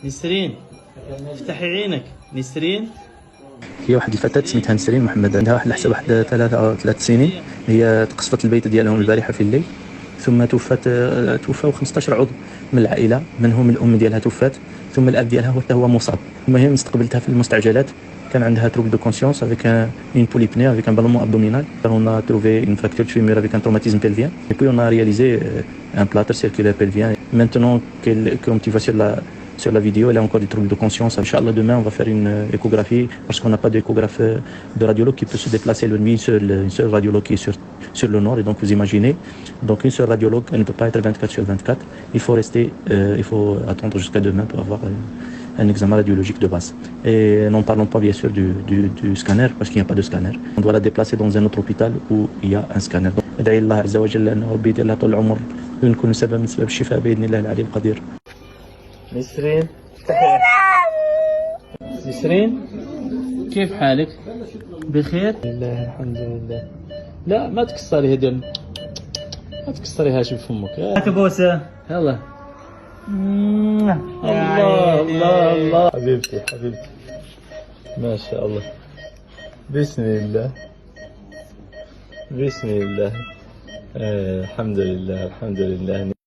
نسرين افتحي عينك. نسرين هي واحد الفتاة سميتها نسرين محمد، عندها واحد الحساب واحد 3 سنين. هي تقصفت البيت ديالهم البارحة في الليل، ثم توفاو 15 عضو من العائلة، منهم الأم ديالها توفات، ثم الأب ديالها حتى هو مصاب. المهم استقبلتها في المستعجلات، كان عندها trouble de conscience avec une polypnée avec un ballonnement abdominal. On a trouvé une fracture de fémur avec un traumatisme pelvien. Et puis on a réalisé un plâtre circulaire pelvien. Maintenant, comme tu vois sur la vidéo, elle a encore des troubles de conscience. Inch'Allah, demain, on va faire une échographie parce qu'on n'a pas d'échographe de radiologue qui peut se déplacer le nuit. Une seule radiologue qui est sur le nord. Et donc, vous imaginez, donc une seule radiologue, elle ne peut pas être 24 sur 24. Il faut attendre jusqu'à demain pour avoir un examen radiologique de base. Et n'en parlons pas bien sûr du scanner parce qu'il n'y a pas de scanner. On doit la déplacer dans un autre hôpital où il y a un scanner. ادعي الله عز وجل أن ربي يدير لها طول العمر ونكون سبب من سبب الشفاء بإذن الله العلي القدير. نسرين نسرين كيف حالك؟ بخير؟ لله الحمد لله. لا ما تكسري هدول، ما تكسريهاش بفمك. هات بوسة. يلا. الله الله الله حبيبتي حبيبتي، ما شاء الله. بسم الله بسم الله. الحمد لله الحمد لله.